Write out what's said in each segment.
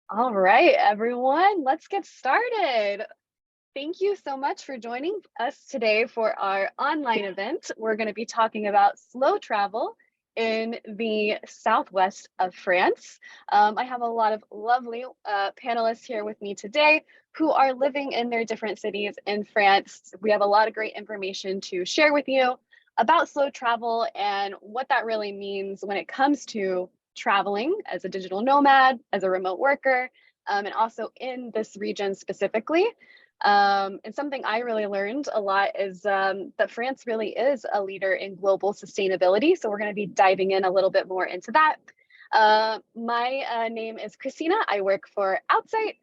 All right, everyone, let's get started. Thank you so much for joining us today for our online event. We're going to be talking about slow travel in the southwest of France. I have a lot of lovely panelists here with me today who are living in their different cities in France. We have a lot of great information to share with you about slow travel and what that really means when it comes to traveling as a digital nomad, as a remote worker, and also in this region specifically. And something I really learned a lot is that France really is a leader in global sustainability. So we're going to be diving in a little bit more into that. My name is Christina. I work for Outsite.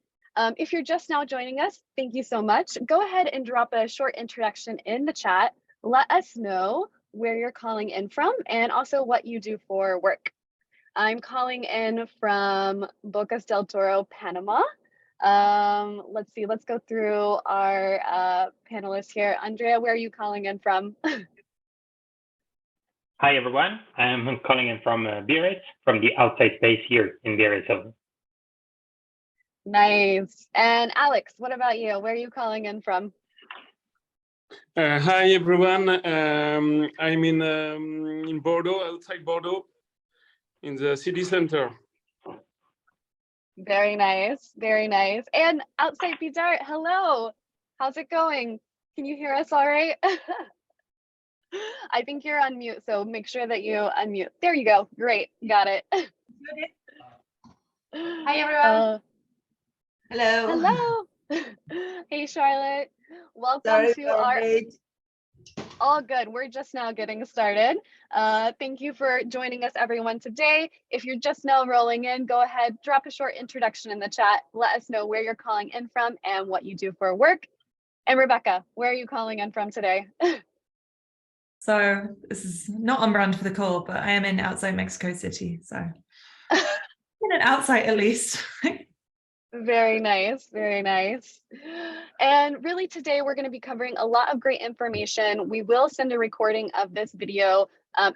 If you're just now joining us, thank you so much. Go ahead and drop a short introduction in the chat. Let us know where you're calling in from and also what you do for work. I'm calling in from Bocas del Toro, Panama. Let's see, let's go through our panelists here. Andrea, where are you calling in from? Hi, everyone. I'm calling in from Biarritz, from the Outsite base here in Biarritz. Nice. And Alex, what about you? Where are you calling in from? Hi, everyone. I'm in Bordeaux, outside Bordeaux, in the city center. Very nice, very nice. And outside Bidart, hello. How's it going? Can you hear us all right? I think you're on mute, so make sure that you unmute. There you go. Great, got it. Hi, everyone. Hello. Hey, Charlotte. Welcome to our... All good. We're just now getting started. Thank you for joining us, everyone, today. If you're just now rolling in, go ahead, drop a short introduction in the chat. Let us know where you're calling in from and what you do for work. And Rebecca, where are you calling in from today? So this is not on brand for the call, but I am in outside Mexico City. So in an outside at least. Very nice, very nice. And really today we're going to be covering a lot of great information. We will send a recording of this video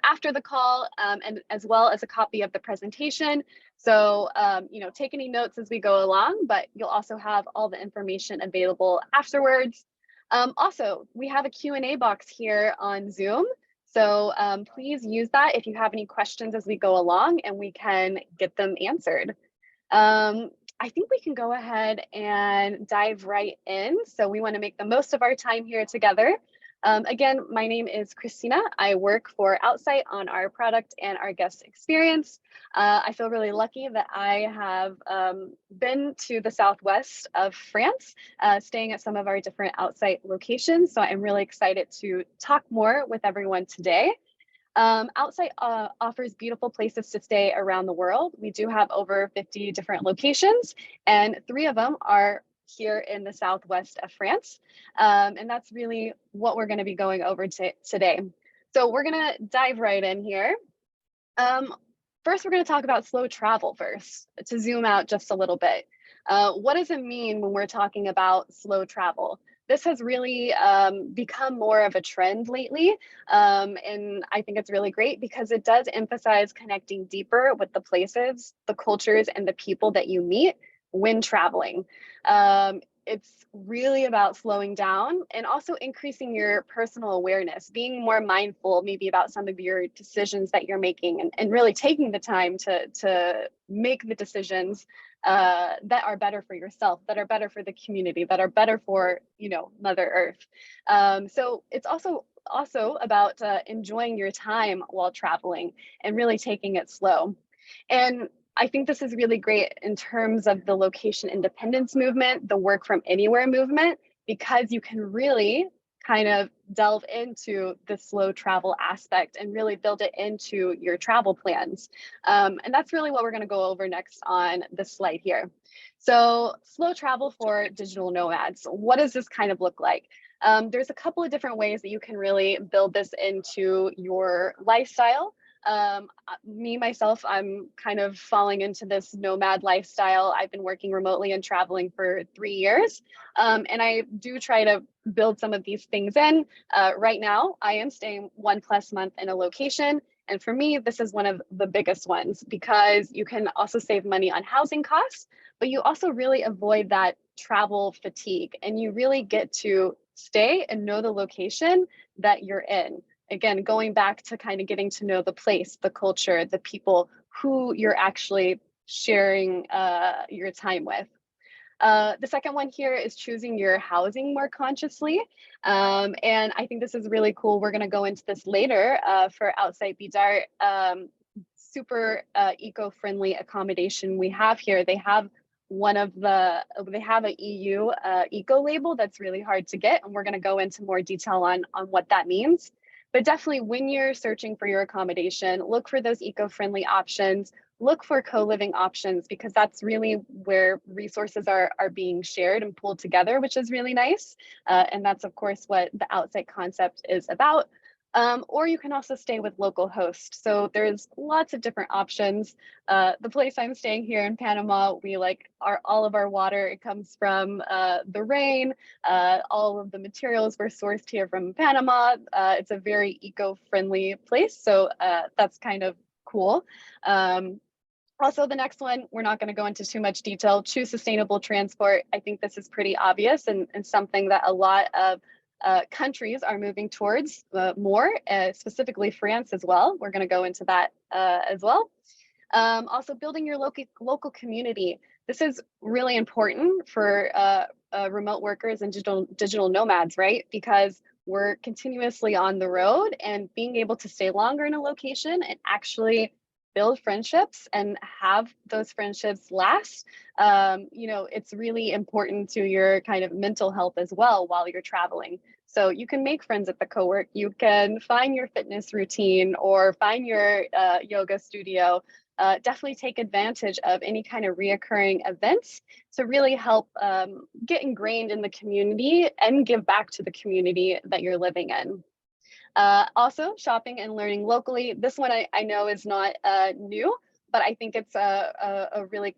after the call and as well as a copy of the presentation. So, take any notes as we go along, but you'll also have all the information available afterwards. Also, we have a Q&A box here on Zoom. So please use that if you have any questions as we go along and we can get them answered. I think we can go ahead and dive right in. So we want to make the most of our time here together. Again, my name is Christina. I work for Outsite on our product and our guest experience. I feel really lucky that I have been to the southwest of France, staying at some of our different Outsite locations. So I'm really excited to talk more with everyone today. Outsite offers beautiful places to stay around the world. We do have over 50 different locations, and 3 of them are here in the southwest of France. And that's really what we're going to be going over today. So we're going to dive right in here. First, we're going to talk about slow travel first, to zoom out just a little bit. What does it mean when we're talking about slow travel? This has really become more of a trend lately. And I think it's really great because it does emphasize connecting deeper with the places, the cultures, and the people that you meet when traveling. It's really about slowing down and also increasing your personal awareness, being more mindful maybe about some of your decisions that you're making and really taking the time to make the decisions that are better for yourself, that are better for the community, that are better for, Mother Earth. So it's also about enjoying your time while traveling and really taking it slow. And I think this is really great in terms of the location independence movement, the work from anywhere movement, because you can really kind of delve into the slow travel aspect and really build it into your travel plans. And that's really what we're going to go over next on this slide here. So slow travel for digital nomads. What does this kind of look like? There's a couple of different ways that you can really build this into your lifestyle. Myself, I'm kind of falling into this nomad lifestyle. I've been working remotely and traveling for 3 years. And I do try to build some of these things in. Right now, I am staying 1+ month in a location. And for me, this is one of the biggest ones because you can also save money on housing costs, but you also really avoid that travel fatigue and you really get to stay and know the location that you're in. Again, going back to kind of getting to know the place, the culture, the people who you're actually sharing your time with. The second one here is choosing your housing more consciously. And I think this is really cool. We're going to go into this later for Outsite Bidart. Super eco-friendly accommodation we have here. They have they have an EU eco label that's really hard to get. And we're going to go into more detail on what that means. But definitely when you're searching for your accommodation, look for those eco-friendly options. Look for co-living options because that's really where resources are being shared and pulled together, which is really nice. And that's of course what the Outsite concept is about. Or you can also stay with local hosts. So there's lots of different options. The place I'm staying here in Panama, we all of our water, it comes from the rain. All of the materials were sourced here from Panama. It's a very eco-friendly place. So that's kind of cool. Also, the next one, we're not going to go into too much detail. Choose sustainable transport. I think this is pretty obvious and something that a lot of countries are moving towards more, specifically France as well. We're going to go into that as well. Also, building your local community. This is really important for remote workers and digital nomads, right? Because we're continuously on the road and being able to stay longer in a location and actually build friendships and have those friendships last. It's really important to your kind of mental health as well while you're traveling. So you can make friends at the co-work, you can find your fitness routine or find your yoga studio. Definitely take advantage of any kind of reoccurring events to really help get ingrained in the community and give back to the community that you're living in. Also, shopping and learning locally. This one I know is not new, but I think it's a really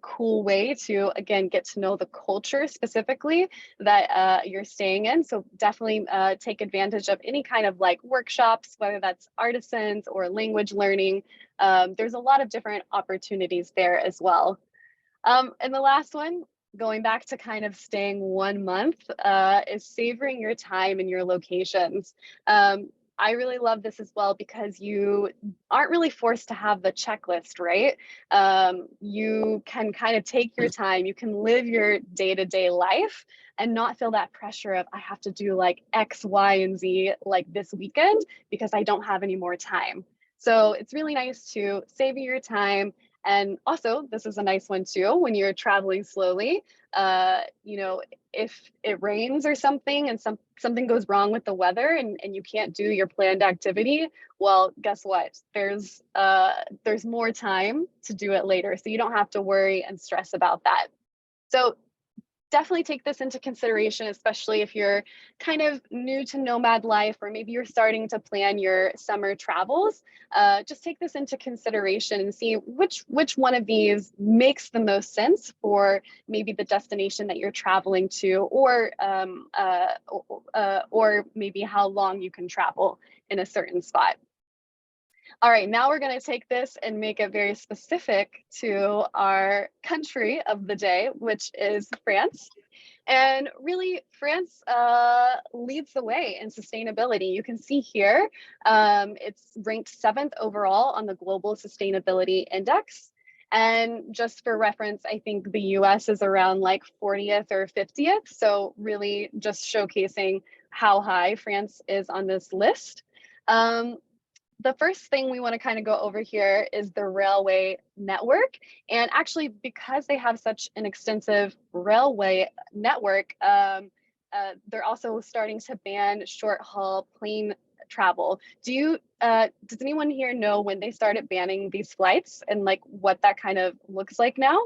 cool way to, again, get to know the culture specifically that you're staying in. So definitely take advantage of any kind of workshops, whether that's artisans or language learning. There's a lot of different opportunities there as well. And the last one, going back to kind of staying 1 month, is savoring your time and your locations. I really love this as well because you aren't really forced to have the checklist, right? You can kind of take your time, you can live your day-to-day life and not feel that pressure of I have to do X, Y, and Z this weekend because I don't have any more time. So it's really nice to savor your time. And also, this is a nice one too, when you're traveling slowly, if it rains or something and something goes wrong with the weather and you can't do your planned activity, well, guess what? There's more time to do it later. So you don't have to worry and stress about that. So definitely take this into consideration, especially if you're kind of new to nomad life, or maybe you're starting to plan your summer travels. Just take this into consideration and see which one of these makes the most sense for maybe the destination that you're traveling to, or maybe how long you can travel in a certain spot. All right, now we're going to take this and make it very specific to our country of the day, which is France. And really, France leads the way in sustainability. You can see here, it's ranked 7th overall on the Global Sustainability Index. And just for reference, I think the US is around 40th or 50th. So really just showcasing how high France is on this list. The first thing we want to kind of go over here is the railway network. And actually, because they have such an extensive railway network, they're also starting to ban short haul plane travel. Does anyone here know when they started banning these flights and what that kind of looks like now?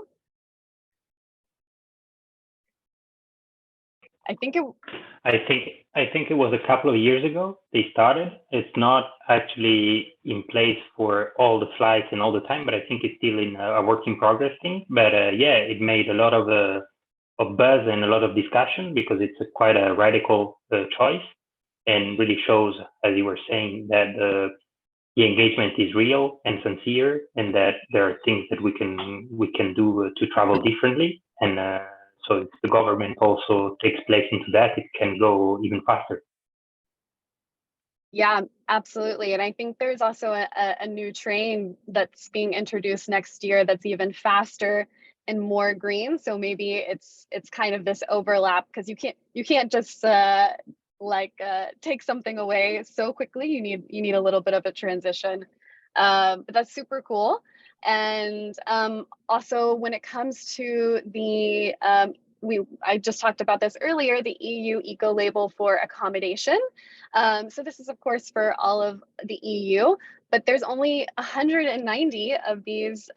I think it was a couple of years ago they started. It's not actually in place for all the flights and all the time, but I think it's still in a work in progress thing. But yeah, it made a lot of buzz and a lot of discussion because it's quite a radical choice, and really shows, as you were saying, that the engagement is real and sincere, and that there are things that we can do to travel differently. And so if the government also takes place into that, it can go even faster. Yeah, absolutely. And I think there's also a new train that's being introduced next year that's even faster and more green. So maybe it's kind of this overlap, because you can't just take something away so quickly. You need a little bit of a transition. But that's super cool. And also when it comes to the I just talked about this earlier, the EU Eco Label for accommodation. So this is, of course, for all of the EU, but there's only 190 of these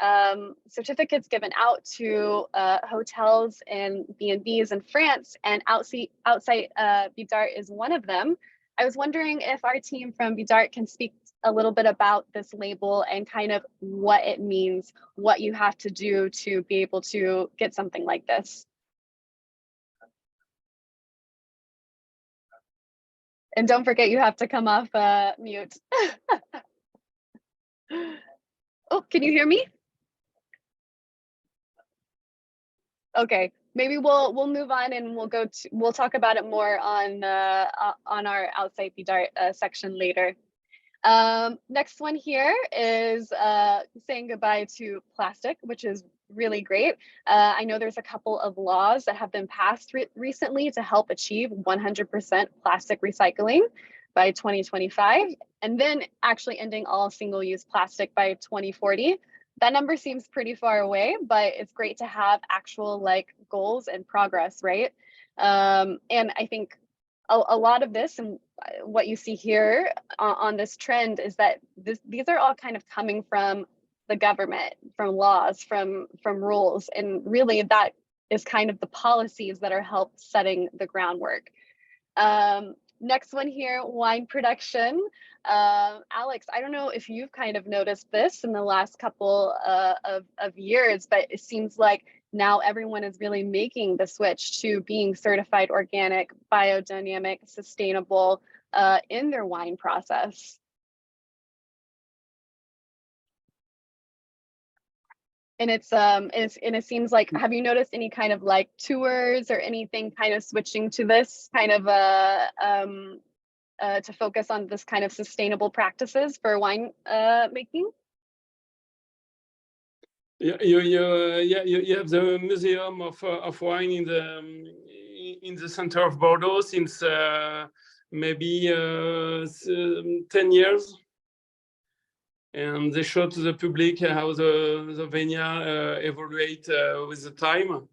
certificates given out to hotels and B&Bs in France, and Outsite Bidart is one of them. I was wondering if our team from Bidart can speak a little bit about this label and kind of what it means, what you have to do to be able to get something like this. And don't forget, you have to come off mute. Oh, can you hear me? Okay, maybe we'll move on and we'll talk about it more on our Outsite Bidart section later. Next one here is saying goodbye to plastic, which is really great. I know there's a couple of laws that have been passed recently to help achieve 100% plastic recycling by 2025, and then actually ending all single-use plastic by 2040. That number seems pretty far away, but it's great to have actual goals and progress, right? And I think a lot of this and what you see here on this trend is that these are all kind of coming from the government, from laws, from rules, and really that is kind of the policies that are help setting the groundwork. Next one here, wine production. Alex, I don't know if you've kind of noticed this in the last couple of years, but it seems like now everyone is really making the switch to being certified organic, biodynamic, sustainable in their wine process. And it seems like, have you noticed any kind of tours or anything kind of switching to this kind of to focus on this kind of sustainable practices for wine making? Yeah, you have the museum of wine in the center of Bordeaux since maybe 10 years. And they show to the public how the vineyard evaluate with the time.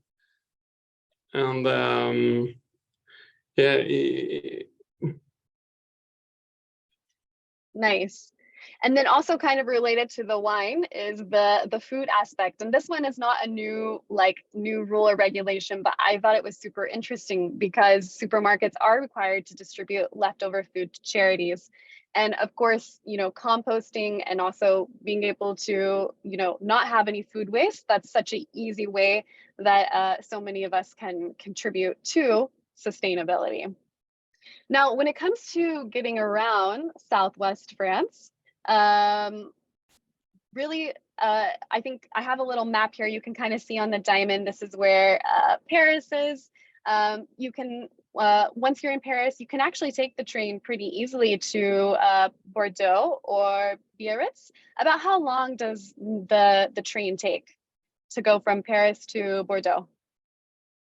And Nice. And then also kind of related to the wine is the food aspect. And this one is not a new rule or regulation, but I thought it was super interesting because supermarkets are required to distribute leftover food to charities. And of course, composting and also being able to, not have any food waste, that's such an easy way that so many of us can contribute to sustainability. Now, when it comes to getting around Southwest France, really, I think I have a little map here. You can kind of see on the diamond, this is where Paris is. You can, once you're in Paris, you can actually take the train pretty easily to Bordeaux or Biarritz. About how long does the train take to go from Paris to Bordeaux?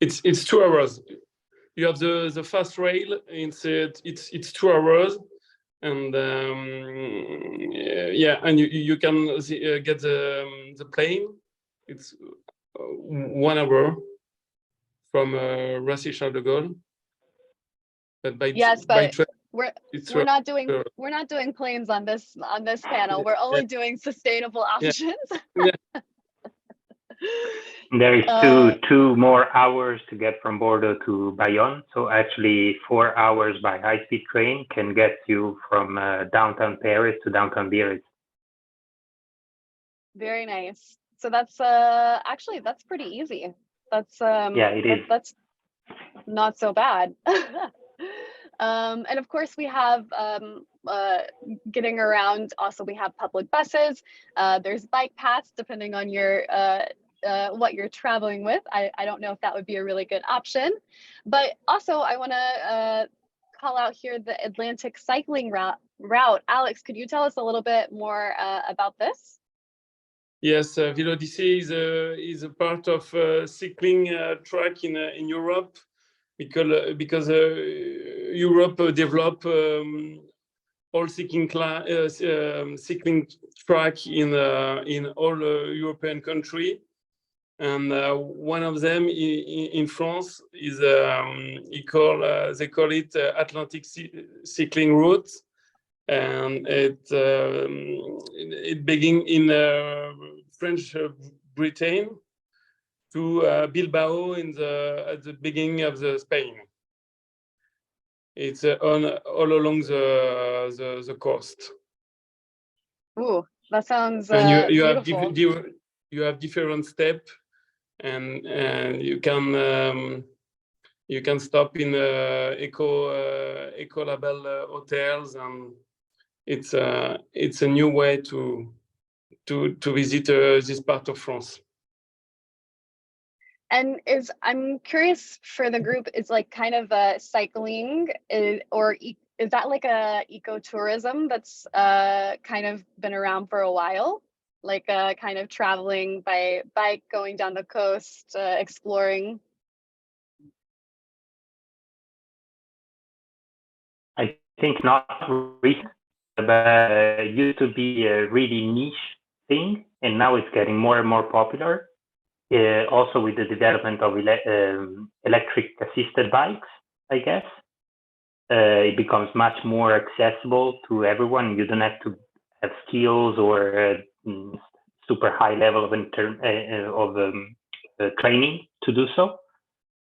It's 2 hours. You have the fast rail. It's 2 hours, and yeah, and you can get the plane. It's 1 hour from Roissy Charles de Gaulle. But we're not doing planes on this panel. We're only doing sustainable options. Yeah. There is two more hours to get from Bordeaux to Bayonne. So actually 4 hours by high-speed train can get you from downtown Paris to downtown Biarritz. Very nice. So that's actually that's pretty easy. That's yeah, it is. That's not so bad. And of course, we have getting around. Also, we have public buses. There's bike paths, depending on your what you're traveling with. I don't know if that would be a really good option. But also, I want to call out here the Atlantic cycling route. Alex, could you tell us a little bit more about this? Yes, Vélodicée is a part of cycling track in Europe, because Europe developed all cycling track in all European country, and one of them in France is they call it Atlantic cycling route, and it began in French Britain to Bilbao at the beginning of the Spain. It's all along the coast. Ooh, that sounds and beautiful. you have different steps, and you can stop in eco label hotels, and it's a new way to visit this part of France. And I'm curious for the group, is like kind of a cycling is that like a ecotourism that's kind of been around for a while? Like kind of traveling by bike, going down the coast, exploring? I think not recent, but it used to be a really niche thing, and now it's getting more and more popular. Also with the development of electric assisted bikes, I guess, it becomes much more accessible to everyone. You don't have to have skills or super high level of training to do so.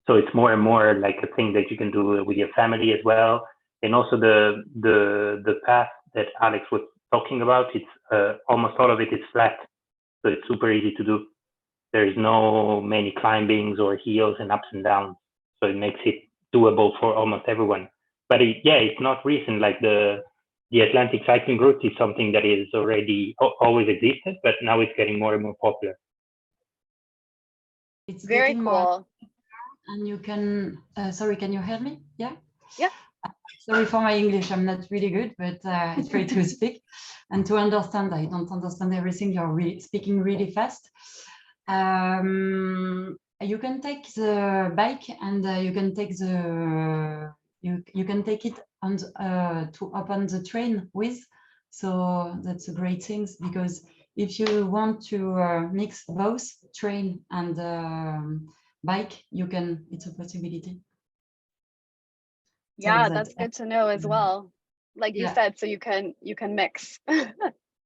So it's more and more like a thing that you can do with your family as well. And also the path that Alex was talking about, it's almost all of it is flat, so it's super easy to do. There is no many climbings or hills and ups and downs, so it makes it doable for almost everyone. But it's not recent. Like the Atlantic cycling route is something that is already always existed, but now it's getting more and more popular. It's very cool. More, and you can. Sorry, can you hear me? Yeah. Yeah. Sorry for my English. I'm not really good, but it's great to speak and to understand. I don't understand everything. You're speaking really fast. You can take the bike, and you can take you can take it on to open the train with. So that's a great thing, because if you want to mix both train and bike, you can. It's a possibility. Yeah, so that's good to know as well. Like you said, so you can mix.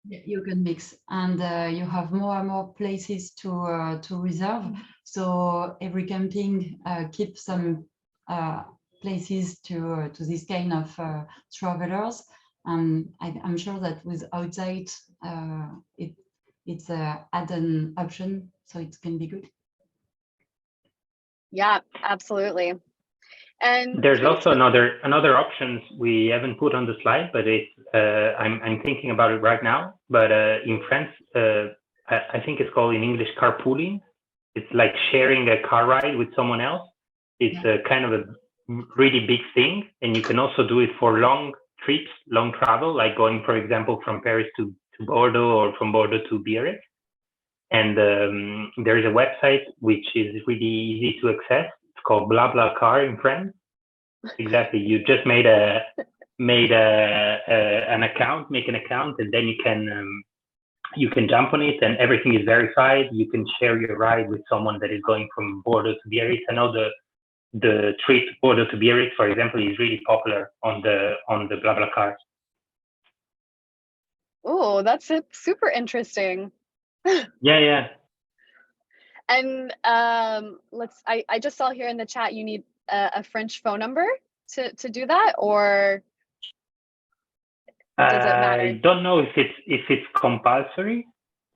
You can mix, and you have more and more places to reserve. So every camping keeps some places to this kind of travelers. I'm sure that with Outsite, it's a add-on option, so it can be good. Yeah, absolutely. And there's also another options we haven't put on the slide, but it's I'm thinking about it right now. But in France, I think it's called in English carpooling. It's like sharing a car ride with someone else. It's a kind of a really big thing, and you can also do it for long trips, long travel, like going, for example, from Paris to Bordeaux or from Bordeaux to Biarritz. And there is a website which is really easy to access. Called BlaBlaCar in France. Exactly. You just make an account, and then you can jump on it, and everything is verified. You can share your ride with someone that is going from Bordeaux to Biarritz. I know the trip Bordeaux to Biarritz, for example, is really popular on the BlaBlaCar. Oh, that's super interesting. Yeah. And I just saw here in the chat you need a French phone number to do that, or does it matter? I don't know if it's compulsory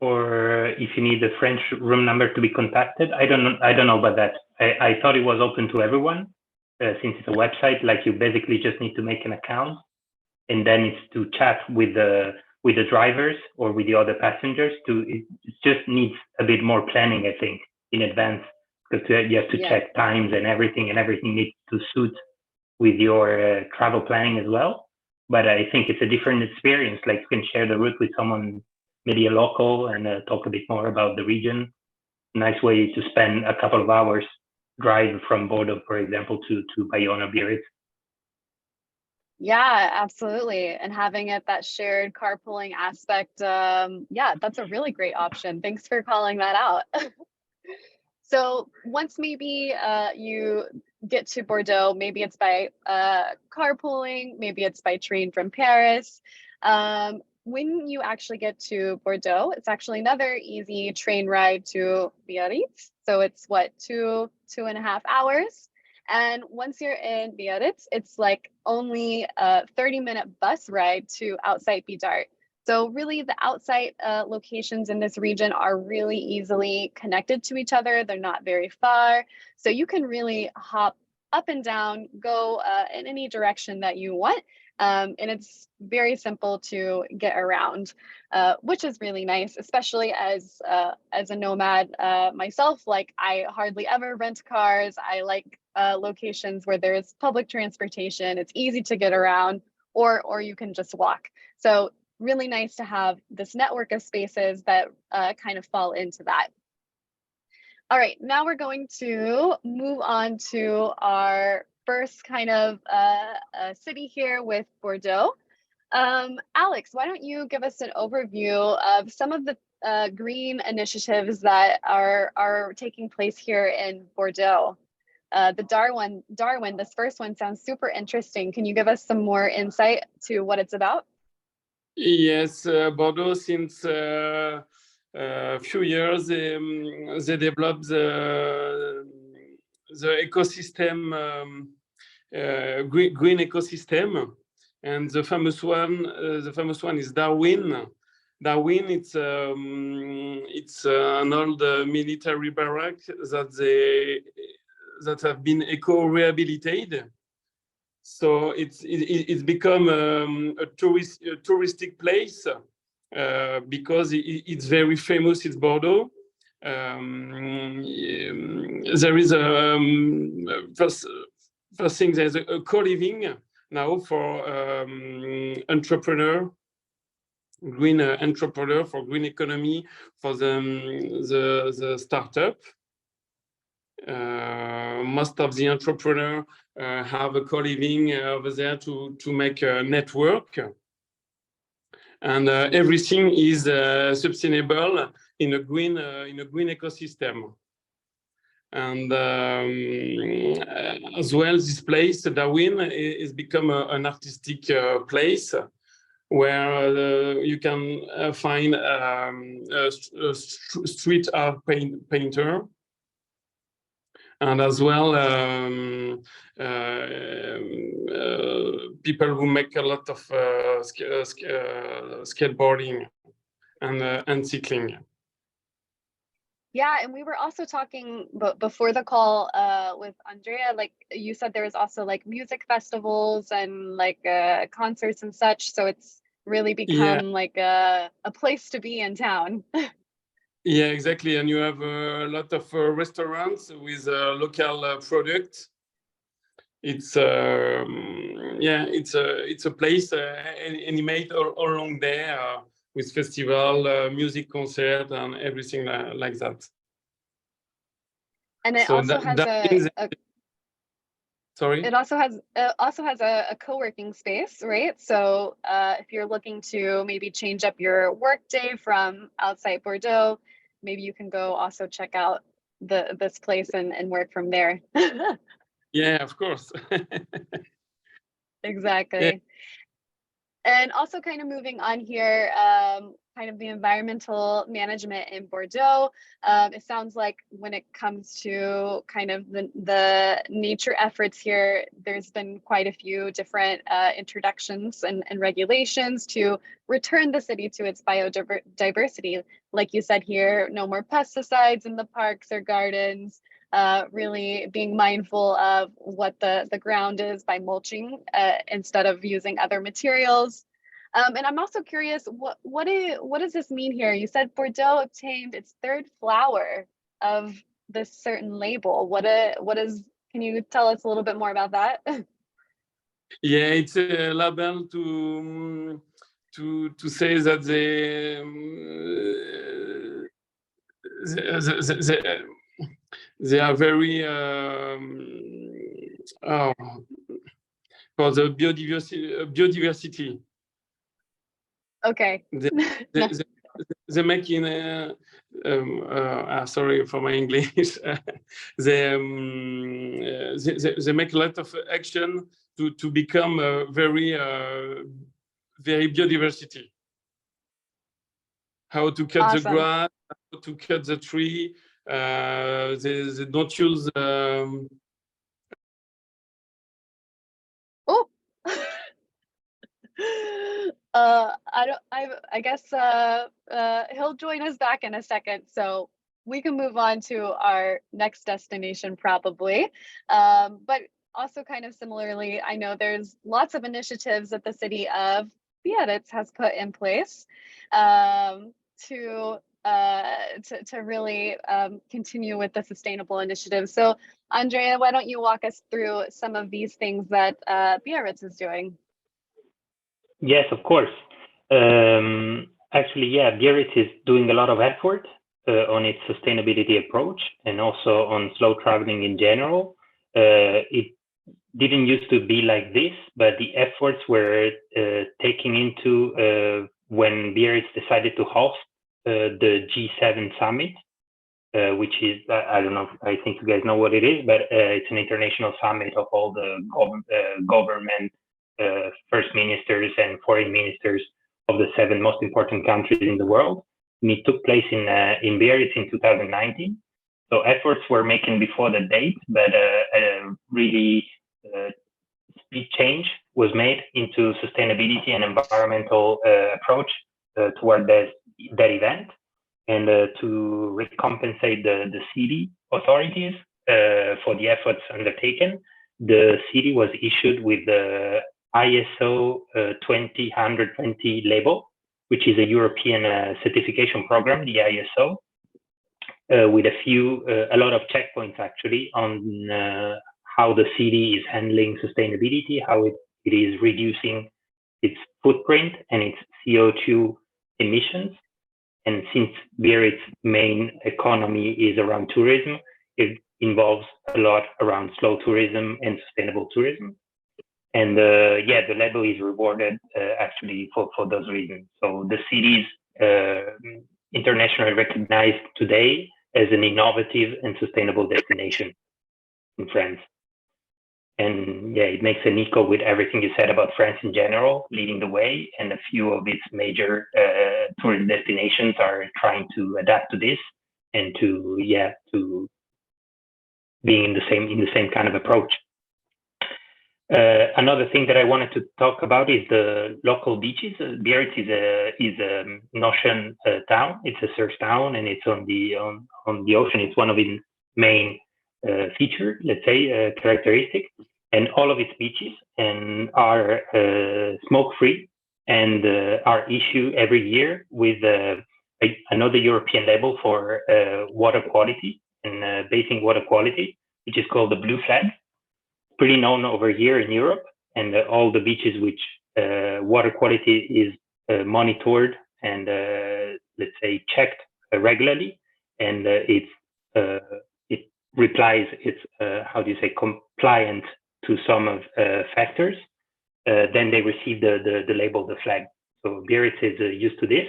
or if you need the French room number to be contacted. I don't know about that. I thought it was open to everyone, since it's a website, like you basically just need to make an account, and then it's to chat with the drivers or with the other passengers. It just needs a bit more planning, I think, in advance, because you have to check times and everything needs to suit with your travel planning as well. But I think it's a different experience. Like, you can share the route with someone, maybe a local, and talk a bit more about the region. Nice way to spend a couple of hours drive from Bordeaux, for example, to Bayonne or Biarritz. Yeah, absolutely. And having it that shared carpooling aspect, yeah, that's a really great option. Thanks for calling that out. So once maybe you get to Bordeaux, maybe it's by carpooling, maybe it's by train from Paris. When you actually get to Bordeaux, it's actually another easy train ride to Biarritz. So it's what, 2.5 hours. And once you're in Biarritz, it's like only a 30-minute bus ride to Outsite Bidart. So really the Outsite locations in this region are really easily connected to each other. They're not very far. So you can really hop up and down, go in any direction that you want. And it's very simple to get around, which is really nice, especially as a nomad myself. Like, I hardly ever rent cars. I like locations where there's public transportation. It's easy to get around, or you can just walk. So really nice to have this network of spaces that kind of fall into that. All right, now we're going to move on to our first kind of city here with Bordeaux. Alex, why don't you give us an overview of some of the green initiatives that are taking place here in Bordeaux? The Darwin, this first one sounds super interesting. Can you give us some more insight to what it's about? Yes, Bordeaux, since a few years, they developed the ecosystem, green ecosystem, and the famous one is Darwin. Darwin, it's an old military barrack that have been eco-rehabilitated. So it's become a touristic place because it's very famous. It's Bordeaux. There is first thing, there's a co-living now for green entrepreneur for green economy, for the startup. Most of the entrepreneurs have a co-living over there to make a network, and everything is sustainable in a green ecosystem. And as well, this place, Darwin, is become an artistic place where you can find a street art painter. And as well, people who make a lot of skateboarding and cycling. Yeah, and we were also talking before the call with Andrea, like you said, there was also like music festivals and like concerts and such. So it's really become like a place to be in town. Yeah, exactly. And you have a lot of restaurants with local products. It's it's a place animated all along there with festival, music concert, and everything like that. And it So also has sorry. It also has a co-working space, right? So if you're looking to maybe change up your work day from Outsite Bordeaux, maybe you can go also check out this place and work from there. Yeah, of course. Exactly. Yeah. And also kind of moving on here, kind of the environmental management in Bordeaux. It sounds like when it comes to kind of the nature efforts here, there's been quite a few different introductions and regulations to return the city to its biodiversity. Like you said here, no more pesticides in the parks or gardens. really being mindful of what the ground is by mulching instead of using other materials. And I'm also curious, what does this mean here? You said Bordeaux obtained its third flower of this certain label. Can you tell us a little bit more about that? Yeah, it's a label to say that they are very for the biodiversity. Okay. They make in sorry for my English. they make a lot of action to become very biodiversity. How to cut the grass, how to cut the tree. They don't use. Oh. I guess he'll join us back in a second, so we can move on to our next destination probably. But also kind of similarly, I know there's lots of initiatives that the city of Biarritz has put in place to really continue with the sustainable initiative. So Andrea, why don't you walk us through some of these things that Biarritz is doing? Yes, of course. Actually, yeah, Biarritz is doing a lot of effort on its sustainability approach and also on slow traveling in general. It didn't used to be like this, but the efforts were taking into when Biarritz decided to host the G7 summit, which is, I don't know, I think you guys know what it is, but it's an international summit of all the government first ministers and foreign ministers of the 7 most important countries in the world. And it took place in Biarritz in 2019. So efforts were making before the date, but really speed change was made into sustainability and environmental approach toward that event. And to recompensate the city authorities for the efforts undertaken, the city was issued with the ISO 20120 label, which is a European certification program, the ISO, with a lot of checkpoints actually on how the city is handling sustainability, how it is reducing its footprint and its CO2 emissions. And since Biarritz's main economy is around tourism, it involves a lot around slow tourism and sustainable tourism. And yeah, the label is rewarded actually for those reasons. So the city is internationally recognized today as an innovative and sustainable destination in France. And yeah, it makes an echo with everything you said about France in general, leading the way. And a few of its major tourist destinations are trying to adapt to this and to being in the same kind of approach. Another thing that I wanted to talk about is the local beaches. Biarritz is an ocean town. It's a surf town, and it's on the ocean. It's one of its main feature, let's say, characteristic. And all of its beaches are smoke-free and are issued every year with another European label for water quality and bathing water quality, which is called the Blue Flag. Pretty known over here in Europe, and all the beaches which water quality is monitored and let's say checked regularly, and it replies it's compliant to some of factors, then they receive the label, the flag. So Biarritz is used to this,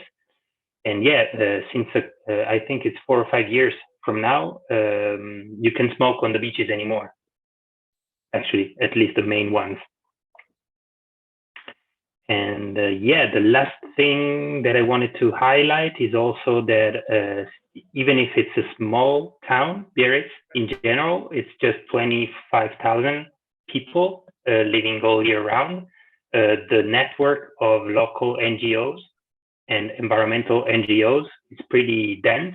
and yeah, since I think it's 4 or 5 years from now, you can smoke on the beaches anymore. Actually, at least the main ones. And yeah, the last thing that I wanted to highlight is also that even if it's a small town, Biarritz in general, it's just 25,000 people living all year round. The network of local NGOs and environmental NGOs is pretty dense.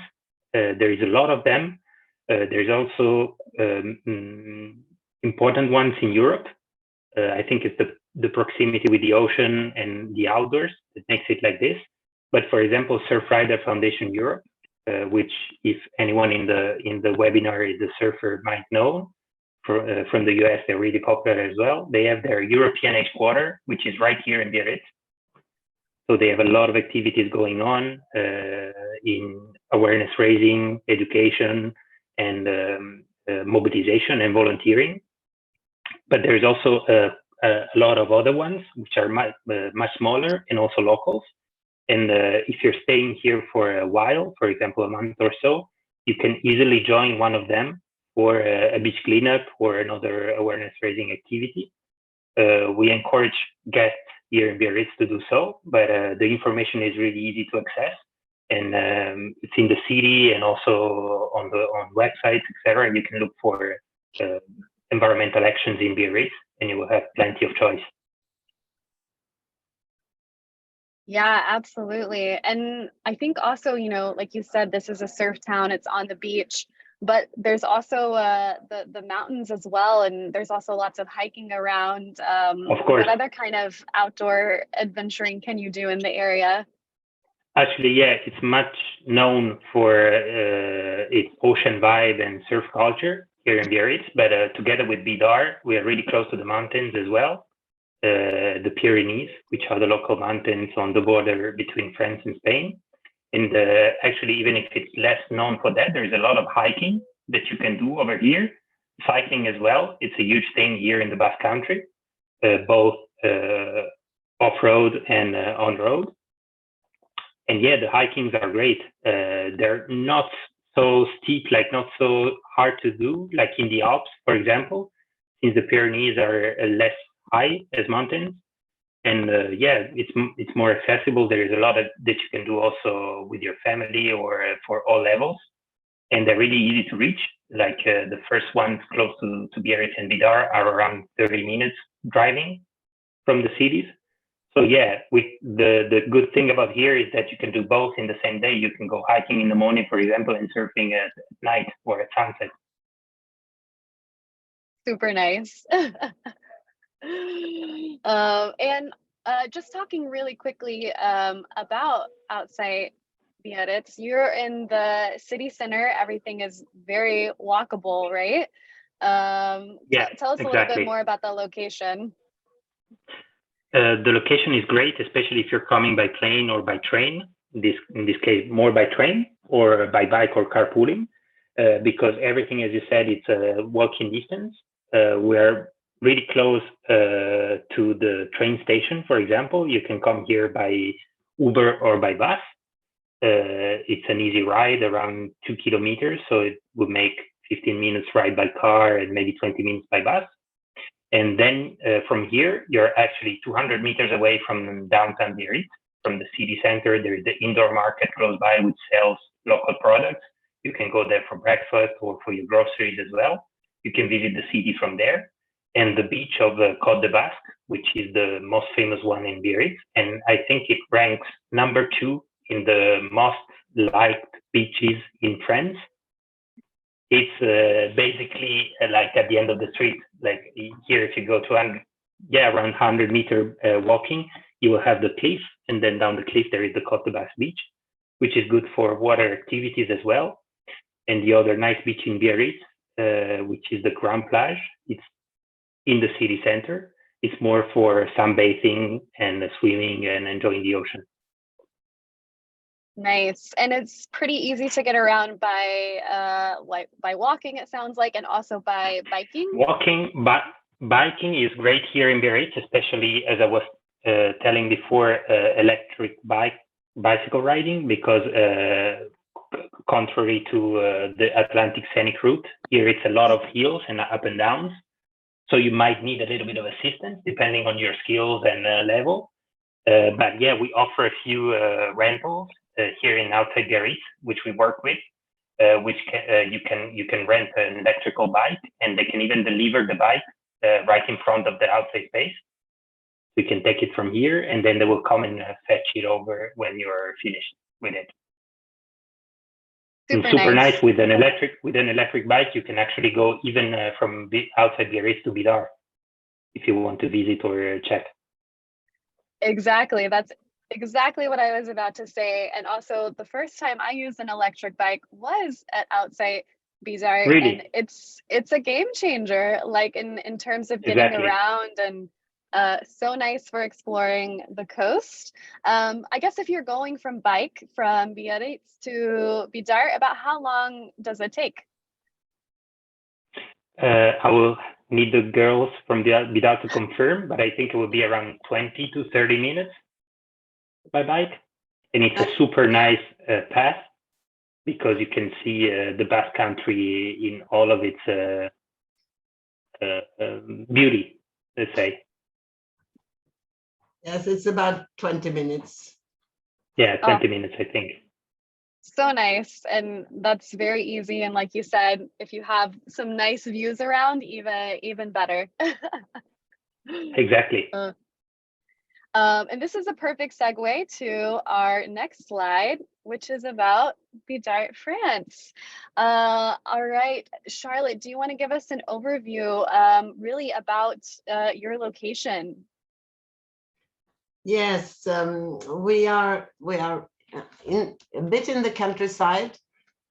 There is a lot of them. There's also important ones in Europe. I think it's the proximity with the ocean and the outdoors that makes it like this. But for example, Surfrider Foundation Europe, which if anyone in the webinar is a surfer might know, from the US, they're really popular as well. They have their European headquarters, which is right here in Biarritz. So they have a lot of activities going on in awareness raising, education, and mobilization and volunteering. But there's also a lot of other ones, which are much smaller and also locals. And if you're staying here for a while, for example, a month or so, you can easily join one of them for a beach cleanup or another awareness raising activity. We encourage guests here in Biarritz to do so, but the information is really easy to access, and it's in the city and also on websites, etc. You can look for environmental actions in Biarritz, and you will have plenty of choice. Yeah, absolutely. And I think also, you know, like you said, this is a surf town, it's on the beach, but there's also the mountains as well. And there's also lots of hiking around. Of course. What other kind of outdoor adventuring can you do in the area? Actually, yeah, it's much known for its ocean vibe and surf culture here in Biarritz, but together with Bidart, we are really close to the mountains as well. The Pyrenees, which are the local mountains on the border between France and Spain. And actually, even if it's less known for that, there's a lot of hiking that you can do over here. Cycling as well. It's a huge thing here in the Basque Country, both off-road and on-road. And yeah, the hikings are great. They're not so steep, like not so hard to do, like in the Alps, for example, since the Pyrenees are less high as mountains, and yeah, it's more accessible. There is a lot that you can do also with your family or for all levels, and they're really easy to reach. Like the first ones close to Biarritz and Bidart are around 30 minutes driving from the cities. So yeah, the good thing about here is that you can do both in the same day. You can go hiking in the morning, for example, and surfing at night or at sunset. Super nice. And just talking really quickly about Outsite Biarritz, you're in the city center. Everything is very walkable, right? Yeah, tell us a little bit more about the location. The location is great, especially if you're coming by plane or by train. In this case, more by train or by bike or carpooling, because everything, as you said, it's a walking distance. We're really close to the train station, for example. You can come here by Uber or by bus. It's an easy ride, around 2 kilometers, so it would make 15 minutes ride by car and maybe 20 minutes by bus. And then from here, you're actually 200 meters away from downtown Biarritz, from the city center. There is the indoor market close by, which sells local products. You can go there for breakfast or for your groceries as well. You can visit the city from there. And the beach of Côte de Basque, which is the most famous one in Biarritz. And I think it ranks number 2 in the most liked beaches in France. It's basically like at the end of the street. Like here, if you go to around 100-meter walking, you will have the cliff, and then down the cliff there is the Côte de Basque beach, which is good for water activities as well. And the other nice beach in Biarritz, which is the Grand Plage, it's in the city center. It's more for sunbathing and swimming and enjoying the ocean. Nice. And it's pretty easy to get around by walking, it sounds like, and also by biking. Biking is great here in Biarritz, especially, as I was telling before, electric bicycle riding, because contrary to the Atlantic Scenic Route, here it's a lot of hills and up and downs. So you might need a little bit of assistance depending on your skills and level. But yeah, we offer a few rentals here in Outsite Biarritz, which we work with, which you can rent an electrical bike, and they can even deliver the bike right in front of the outside space. We can take it from here, and then they will come and fetch it over when you're finished with it. Super nice with an electric bike. You can actually go even from outside Biarritz to Bidart if you want to visit or check. Exactly. That's exactly what I was about to say. And also, the first time I used an electric bike was at Outsite Bidart, Really? and it's a game changer, like in terms of getting around, and so nice for exploring the coast. I guess if you're going from Biarritz to Bidart, about how long does it take? I will need the girls from Bidart to confirm, but I think it will be around 20 to 30 minutes by bike. And it's a super nice path because you can see the Basque Country in all of its beauty, let's say. Yes, it's about 20 minutes. Yeah, 20 minutes, I think. So nice. And that's very easy. And like you said, if you have some nice views around, even better. Exactly. And this is a perfect segue to our next slide, which is about Bidart, France. All right, Charlotte, do you want to give us an overview really about your location? Yes, we are a bit in the countryside,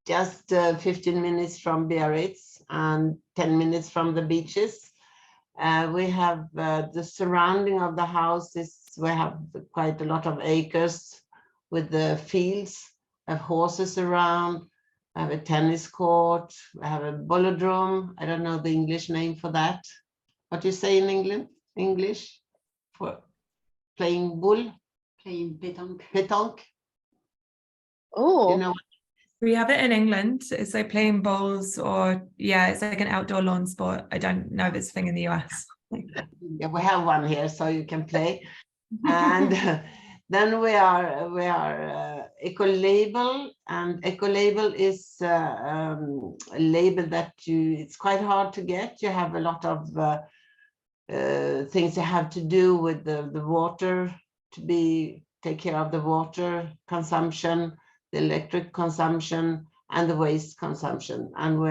just 15 minutes from Biarritz and 10 minutes from the beaches. We have the surrounding of the houses. We have quite a lot of acres with the fields, have horses around, have a tennis court, we have a bolodrome. I don't know the English name for that. What do you say in English for playing bull? Playing pétanque. Pétanque. Oh, You know. We have it in England. It's like playing bowls, or it's like an outdoor lawn sport. I don't know if it's a thing in the US. Yeah, we have one here, so you can play. And then we are eco-label, and eco-label is a label that it's quite hard to get. You have a lot of things you have to do with the water, take care of the water consumption, the electric consumption, and the waste consumption. And we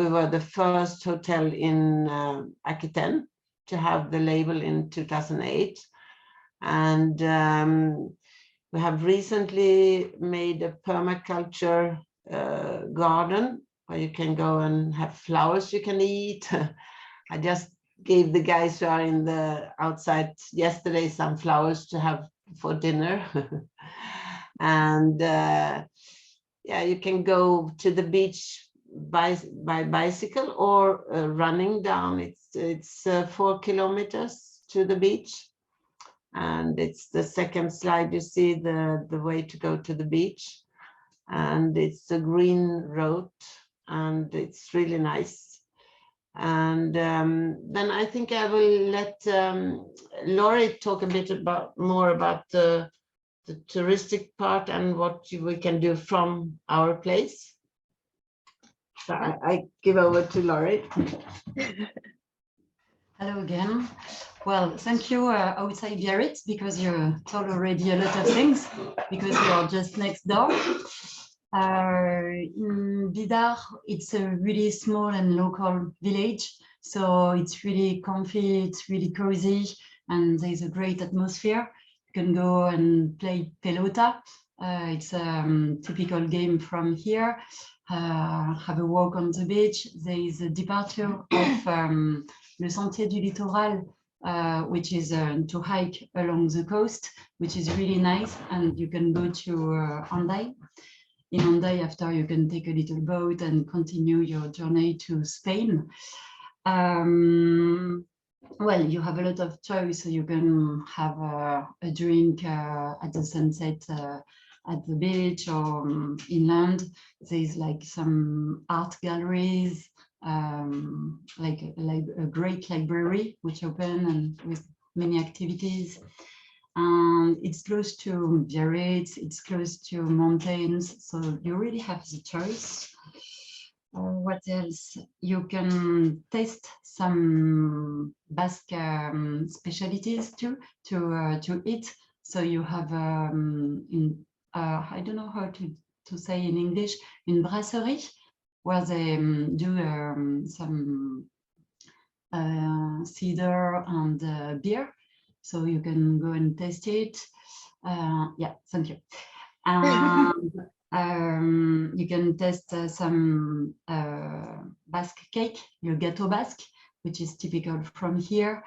were the first hotel in Aquitaine to have the label in 2008. And we have recently made a permaculture garden where you can go and have flowers you can eat. I just gave the guys who are in the outside yesterday some flowers to have for dinner. And you can go to the beach by bicycle or running down. It's 4 kilometers to the beach, and it's the second slide. You see the way to go to the beach, and it's a green road, and it's really nice. And then I think I will let Laurie talk a bit more about the touristic part and what we can do from our place. So I give over to Laurie. Hello again. Well, thank you, Outsite Biarritz, because you told already a lot of things, because you are just next door. In Bidart, it's a really small and local village, so it's really comfy, it's really cozy, and there's a great atmosphere. You can go and play pelota. It's a typical game from here. Have a walk on the beach. There is a departure of Le Sentier du Littoral, which is to hike along the coast, which is really nice. And you can go to Hendaye. In Hendaye, after you can take a little boat and continue your journey to Spain. Well, you have a lot of choice. So you can have a drink at the sunset at the beach or inland. There's like some art galleries, like a great library which open and with many activities. And it's close to Biarritz, it's close to mountains, so you really have the choice. What else? You can taste some Basque specialties too to eat. So you have I don't know how to to say in English, une brasserie, where they do some cider and beer. So you can go and taste it. Yeah, thank you. And you can taste some Basque cake, le gâteau basque, which is typical from here.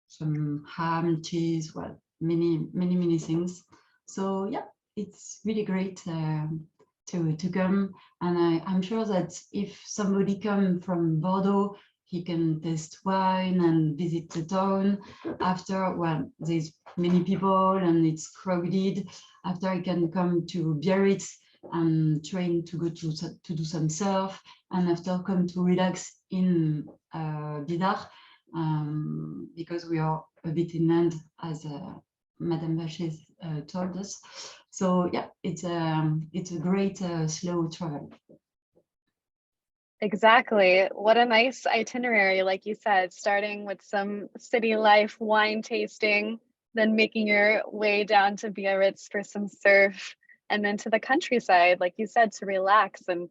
Some ham, cheese, well, many things. So yeah, it's really great to come. And I'm sure that if somebody comes from Bordeaux, he can taste wine and visit the town. After, well, there's many people and it's crowded. After, I can come to Biarritz and train to go to do some surf. And after, come to relax in Bidart, because we are a bit inland, as Madame Vacher told us. So yeah, it's a great slow travel. Exactly. What a nice itinerary, like you said, starting with some city life, wine tasting, then making your way down to Biarritz for some surf, and then to the countryside, like you said, to relax. And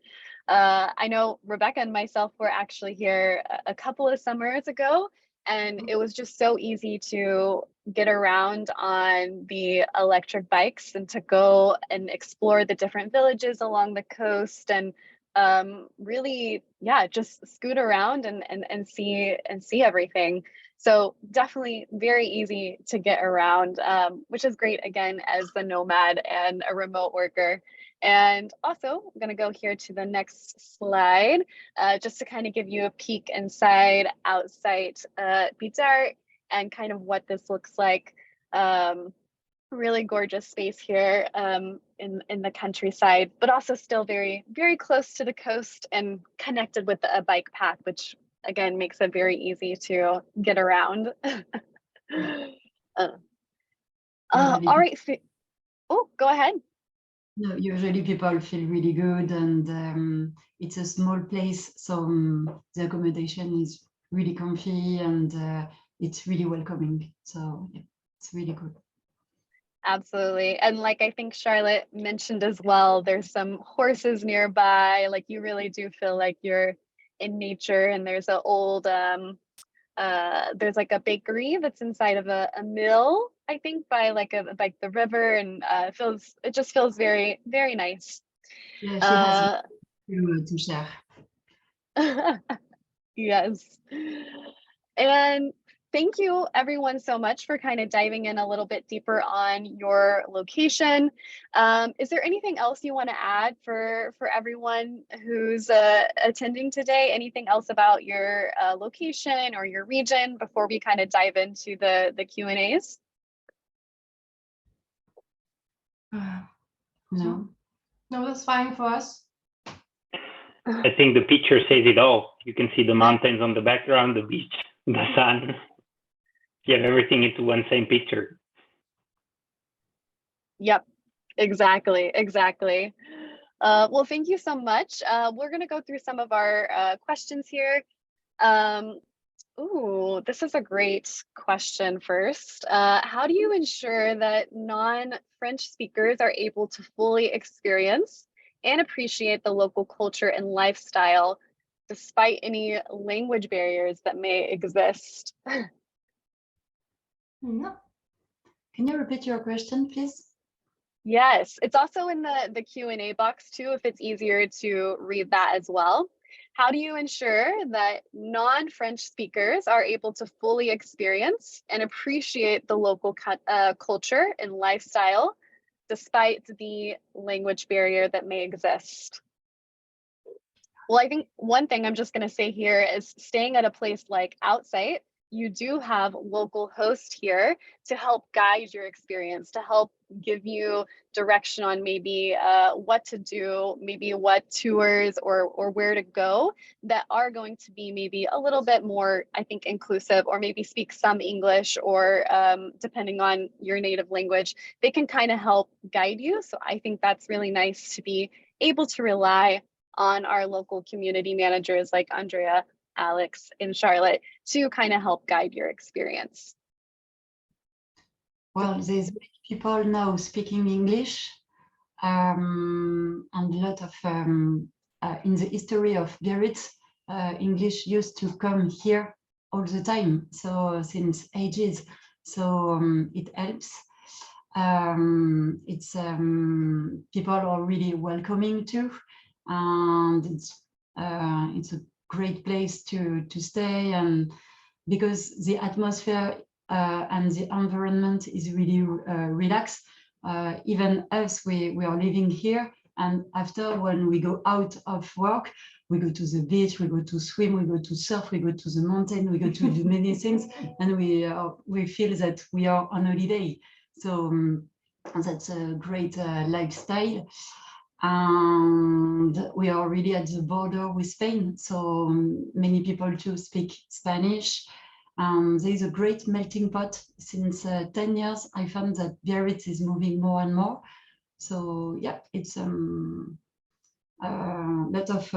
I know Rebecca and myself were actually here a couple of summers ago, and it was just so easy to get around on the electric bikes and to go and explore the different villages along the coast, and really, yeah, just scoot around and see everything. So definitely very easy to get around, which is great, again, as the nomad and a remote worker. And also, I'm going to go here to the next slide, just to kind of give you a peek inside Outsite Bidart and kind of what this looks like. Really gorgeous space here in the countryside, but also still very, very close to the coast and connected with a bike path, which again makes it very easy to get around. All right. Oh, go ahead. No, usually people feel really good, and it's a small place, so the accommodation is really comfy and it's really welcoming. So yeah, it's really good. Absolutely. And like I think Charlotte mentioned as well, there's some horses nearby. Like you really do feel like you're in nature, and there's an old there's like a bakery that's inside of a mill, I think, by like the river, and it just feels very, very nice. Yeah, she has to share. Yes. And thank you everyone so much for kind of diving in a little bit deeper on your location. Is there anything else you want to add for everyone who's attending today? Anything else about your location or your region before we kind of dive into the Q&As? No, that's fine for us. I think the picture says it all. You can see the mountains on the background, the beach, the sun. You have everything into one same picture. Yep, exactly. Well, thank you so much. We're going to go through some of our questions here. Ooh, this is a great question first. How do you ensure that non-French speakers are able to fully experience and appreciate the local culture and lifestyle despite any language barriers that may exist? no. Can you repeat your question, please? Yes, it's also in the Q&A box too, if it's easier to read that as well. How do you ensure that non-French speakers are able to fully experience and appreciate the local culture and lifestyle despite the language barrier that may exist? Well, I think one thing I'm just going to say here is staying at a place like Outsite, you do have local hosts here to help guide your experience, to help give you direction on maybe what to do, maybe what tours or where to go that are going to be maybe a little bit more, I think, inclusive, or maybe speak some English, or depending on your native language, they can kind of help guide you. So I think that's really nice to be able to rely on our local community managers like Andrea, Alex, and Charlotte to kind of help guide your experience. Well, there's many people now speaking English, and a lot of in the history of Biarritz, English used to come here all the time, so since ages. So it helps. It's people are really welcoming too, and it's a great place to stay, and because the atmosphere and the environment is really relaxed. Even us, we are living here, and after, when we go out of work, we go to the beach, we go to swim, we go to surf, we go to the mountain, we go to do many things, and we feel that we are on holiday. So that's a great lifestyle. And we are really at the border with Spain, so many people too speak Spanish. There is a great melting pot. Since 10 years, I found that Biarritz is moving more and more. So yeah, it's a lot of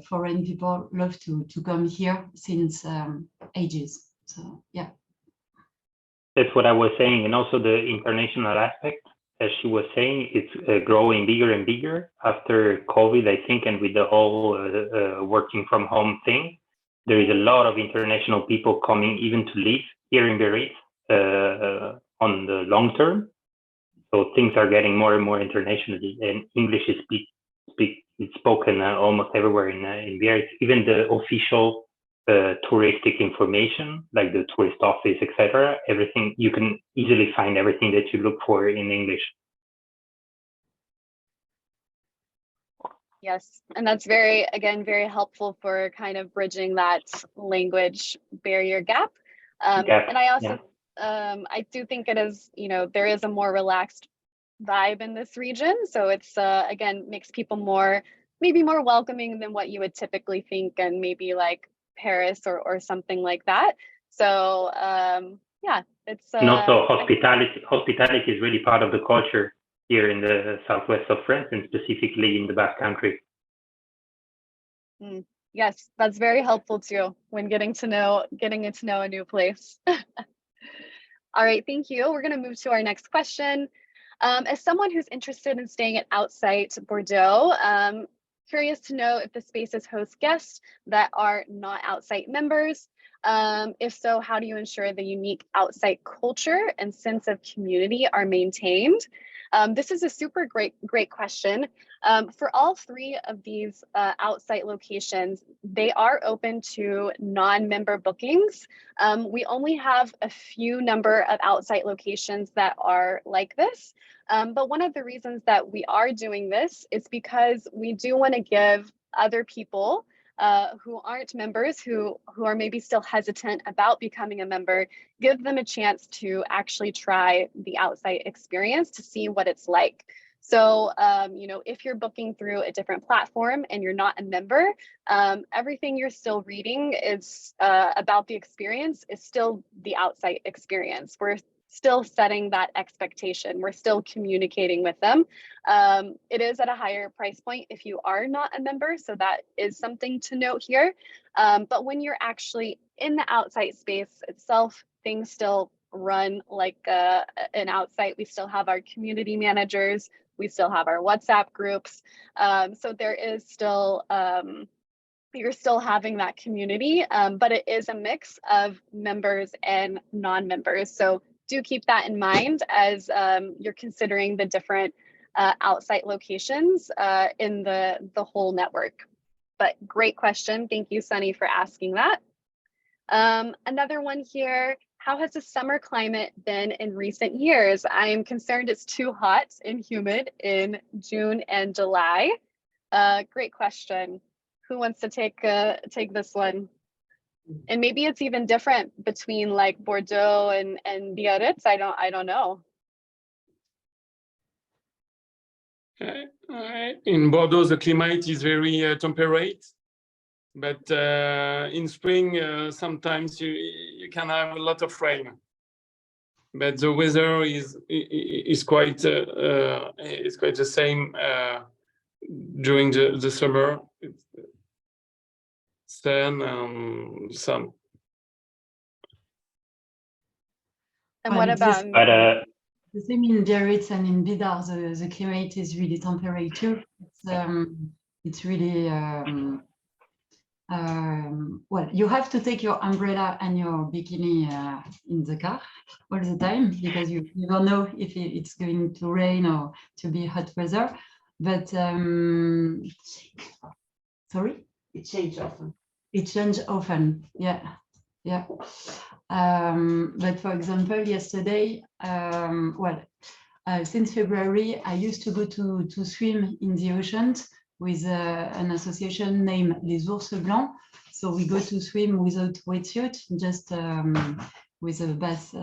foreign people love to come here since ages. So yeah. That's what I was saying, and also the international aspect, as she was saying, it's growing bigger and bigger after COVID, I think, and with the whole working from home thing. There is a lot of international people coming even to live here in Biarritz on the long term. So things are getting more and more internationally, and English is it's spoken almost everywhere in Biarritz. Even the official touristic information, like the tourist office, etc. Everything, you can easily find everything that you look for in English. Yes, and that's very helpful for kind of bridging that language barrier gap. And I also, I do think it is, there is a more relaxed vibe in this region. So it's, again, makes people maybe more welcoming than what you would typically think, and maybe like Paris or something like that. So yeah, it's. And also hospitality is really part of the culture here in the southwest of France, and specifically in the Basque Country. Yes, that's very helpful too when getting to know a new place. All right, thank you. We're going to move to our next question. As someone who's interested in staying at Outsite Bordeaux, curious to know if the spaces host guests that are not Outsite members. If so, how do you ensure the unique Outsite culture and sense of community are maintained? This is a super great question. For all three of these Outsite locations, they are open to non-member bookings. We only have a few number of Outsite locations that are like this. But one of the reasons that we are doing this is because we do want to give other people who aren't members, who are maybe still hesitant about becoming a member, give them a chance to actually try the Outsite experience to see what it's like. So, if you're booking through a different platform and you're not a member, everything you're still reading is about the experience is still the Outsite experience. We're still setting that expectation. We're still communicating with them. It is at a higher price point if you are not a member, so that is something to note here. But when you're actually in the Outsite space itself, things still run like an Outsite. We still have our community managers. We still have our WhatsApp groups. So there is still, you're still having that community, but it is a mix of members and non-members. So do keep that in mind as you're considering the different Outsite locations in the whole network. But great question. Thank you, Sunny, for asking that. Another one here. How has the summer climate been in recent years? I am concerned it's too hot and humid in June and July. Great question. Who wants to take this one? And maybe it's even different between like Bordeaux and Biarritz. I don't know. In Bordeaux, the climate is very temperate, but in spring sometimes you can have a lot of rain. But the weather is quite the same during the summer. It's sun and sun. And what about? The same in Biarritz and in Bidart, the climate is really temperate too. It's really, well, you have to take your umbrella and your bikini in the car all the time because you don't know if it's going to rain or to be hot weather. But sorry? It changes often. It changes often, yeah. Yeah. But for example, yesterday, since February, I used to go to swim in the oceans with an association named Les Ours Blancs. So we go to swim without wetsuit, just with a bath,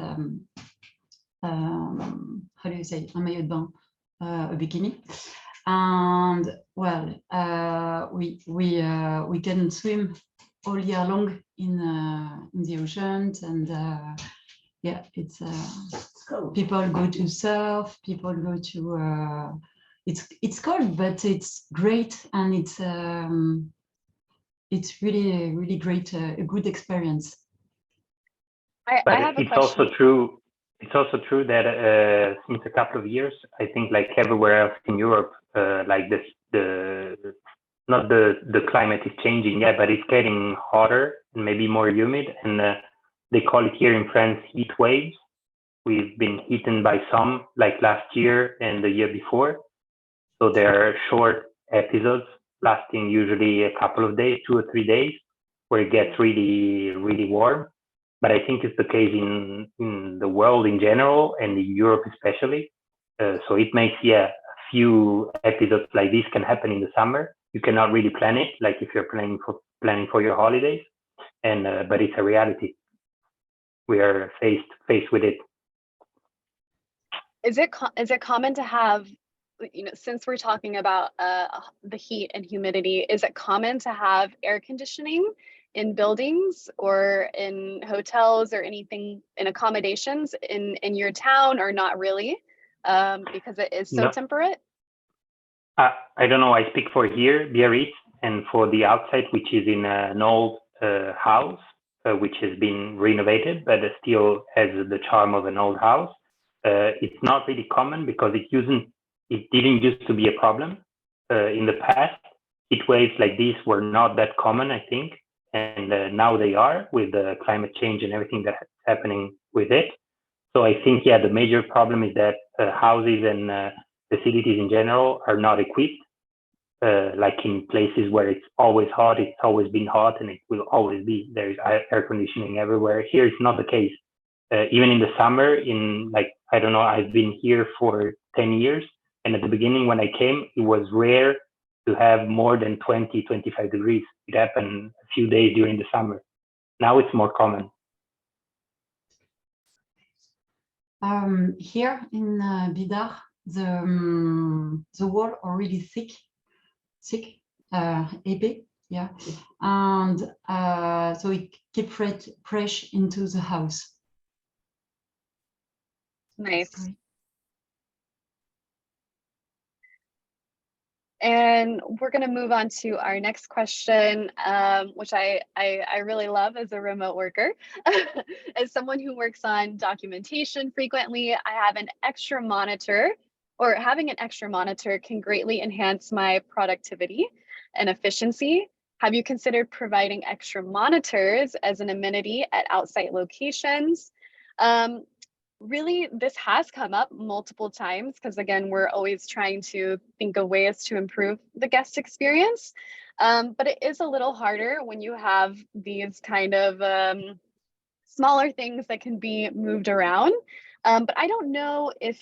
how do you say, un maillot de bain, a bikini. And well, we can swim all year long in the oceans, and yeah, it's cold. People go to surf, people go to it's cold, but it's great, and it's really great, a good experience. But I have a it's question. also true. It's also true that since a couple of years, I think like everywhere else in Europe, like this, not the climate is changing, yeah, but it's getting hotter and maybe more humid, and they call it here in France heat waves. We've been hit by some like last year and the year before. So there are short episodes lasting usually a couple of days, 2 or 3 days, where it gets really, really warm. But I think it's the case in the world in general and in Europe especially. So it makes, yeah, a few episodes like this can happen in the summer. You cannot really plan it, like if you're planning for your holidays, and but it's a reality. We are faced with it. Is it common to have, you know, since we're talking about the heat and humidity, is it common to have air conditioning in buildings or in hotels or anything in accommodations in your town, or not really, because it is so No. temperate? I don't know. I speak for here, Biarritz, and for the Outsite, which is in an old house, which has been renovated, but it still has the charm of an old house. It's not really common because it didn't used to be a problem in the past. Heat waves like this were not that common, I think, and now they are with the climate change and everything that's happening with it. So I think, yeah, the major problem is that houses and facilities in general are not equipped, like in places where it's always hot, it's always been hot, and it will always be. There's air conditioning everywhere. Here it's not the case. Even in the summer, in like, I don't know, I've been here for 10 years, and at the beginning when I came, it was rare to have more than 20, 25 degrees. It happened a few days during the summer. Now it's more common. Here in Bidart, the walls are really thick, épais, yeah, and so it keeps fresh into the house. Nice. And we're going to move on to our next question, which I really love as a remote worker. As someone who works on documentation frequently, I have an extra monitor, or having an extra monitor can greatly enhance my productivity and efficiency. Have you considered providing extra monitors as an amenity at Outsite locations? Really, this has come up multiple times because, again, we're always trying to think of ways to improve the guest experience. But it is a little harder when you have these kind of smaller things that can be moved around. But I don't know if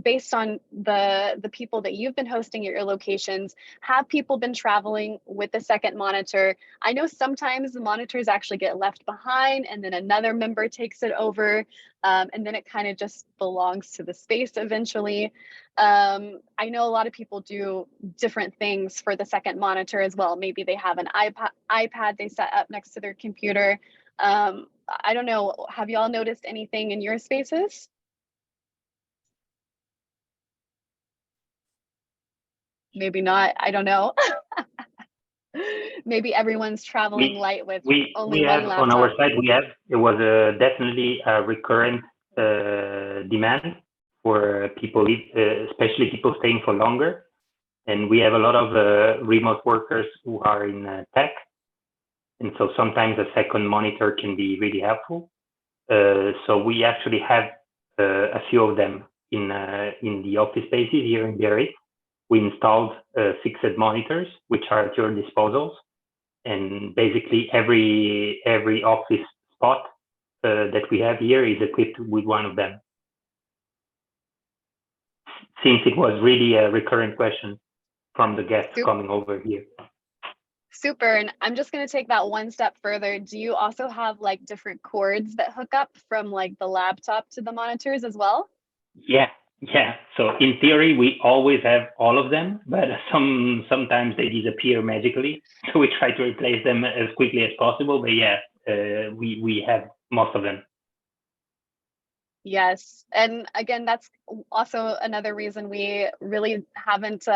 based on the people that you've been hosting at your locations, have people been traveling with the second monitor? I know sometimes the monitors actually get left behind and then another member takes it over, and then it kind of just belongs to the space eventually. I know a lot of people do different things for the second monitor as well. Maybe they have an iPad they set up next to their computer. I don't know, have y'all noticed anything in your spaces? Maybe not, I don't know. Maybe everyone's traveling light with only we one have laptop. on our side, it was definitely a recurrent demand for people, especially people staying for longer. And we have a lot of remote workers who are in tech. And so sometimes a second monitor can be really helpful. So we actually have a few of them in the office spaces here in Biarritz. We installed fixed monitors, which are at your disposals. And basically every office spot that we have here is equipped with one of them. Since it was really a recurrent question from the guests coming over here. Super. And I'm just going to take that one step further. Do you also have like different cords that hook up from like the laptop to the monitors as well? Yeah. So in theory, we always have all of them, but sometimes they disappear magically. So we try to replace them as quickly as possible. But yeah, we have most of them. Yes. And again, that's also another reason we really haven't,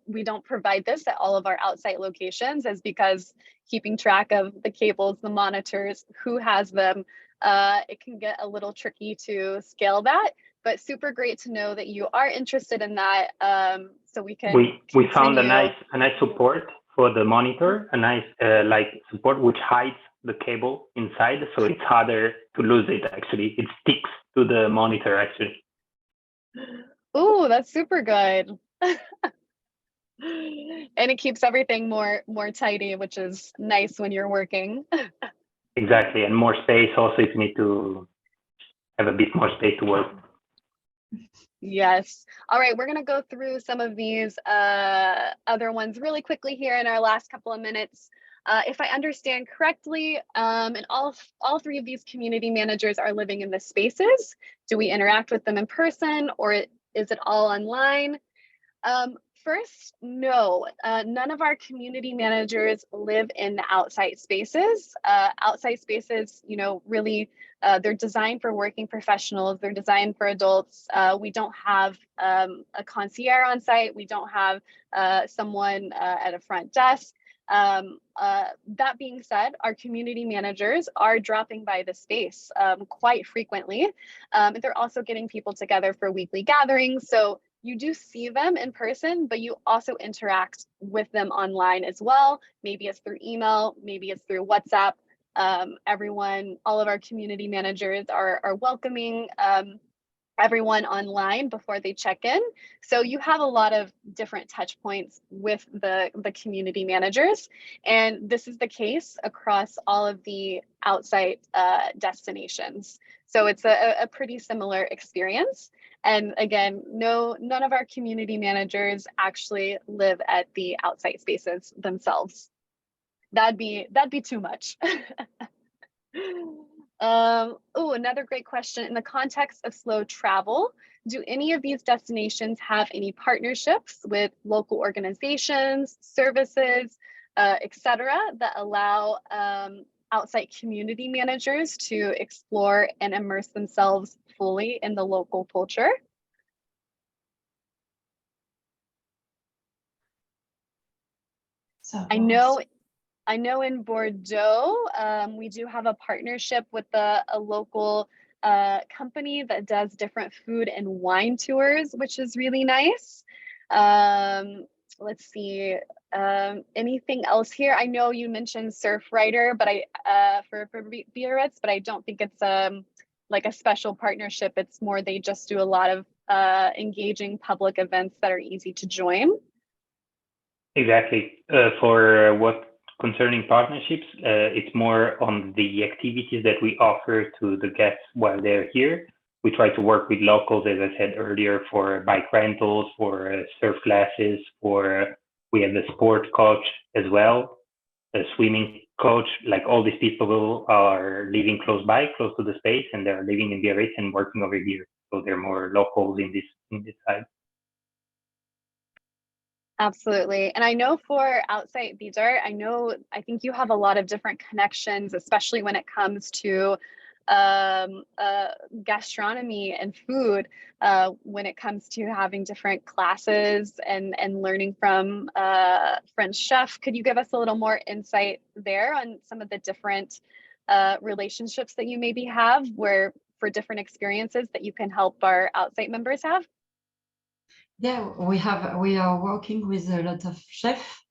we don't provide this at all of our Outsite locations, is because keeping track of the cables, the monitors, who has them, it can get a little tricky to scale that. But super great to know that you are interested in that. So we can we found a nice support for the monitor, a nice like support which hides the cable inside, so it's harder to lose it. Actually, it sticks to the monitor actually. Oh, that's super good. And it keeps everything more tidy, which is nice when you're working. Exactly, and more space also if you need to have a bit more space to work. Yes. All right, we're going to go through some of these other ones really quickly here in our last couple of minutes. If I understand correctly, and all three of these community managers are living in the spaces. Do we interact with them in person, or is it all online? First, no, none of our community managers live in the Outsite spaces. Outsite spaces, you know, really, they're designed for working professionals. They're designed for adults. We don't have a concierge on site. We don't have someone at a front desk. That being said, our community managers are dropping by the space quite frequently. They're also getting people together for weekly gatherings. So you do see them in person, but you also interact with them online as well. Maybe it's through email, maybe it's through WhatsApp. All of our community managers are welcoming everyone online before they check in. So you have a lot of different touch points with the community managers. And this is the case across all of the Outsite destinations. So it's a pretty similar experience. And again, none of our community managers actually live at the Outsite spaces themselves. That'd be too much. Another great question. In the context of slow travel, do any of these destinations have any partnerships with local organizations, services, etc., that allow Outsite community managers to explore and immerse themselves fully in the local culture? So I know in Bordeaux, we do have a partnership with a local company that does different food and wine tours, which is really nice. Let's see, anything else here? I know you mentioned Surfrider, but for Biarritz, but I don't think it's like a special partnership. It's more they just do a lot of engaging public events that are easy to join. Exactly. For what concerning partnerships, it's more on the activities that we offer to the guests while they're here. We try to work with locals, as I said earlier, for bike rentals, for surf classes, we have the sport coach as well, a swimming coach. Like all these people are living close by, close to the space, and they're living in Biarritz and working over here. So they're more locals in this side. Absolutely. And I know for Outsite Bidart, I think you have a lot of different connections, especially when it comes to gastronomy and food, when it comes to having different classes and learning from French chef. Could you give us a little more insight there on some of the different relationships that you maybe have where for different experiences that you can help our Outsite members have? Yeah, we are working with a lot of chefs,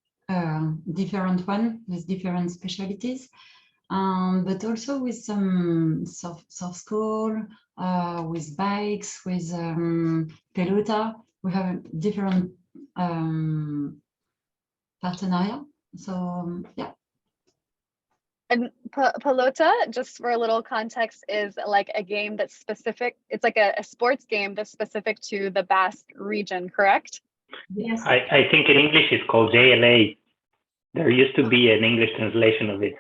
different one with different specialties, but also with some soft school, with bikes, with pelota. We have different partenariat. So yeah. And pelota, just for a little context, is like a game that's specific. It's like a sports game that's specific to the Basque region, correct? Yes. I think in English it's called JLA. There used to be an English translation of it.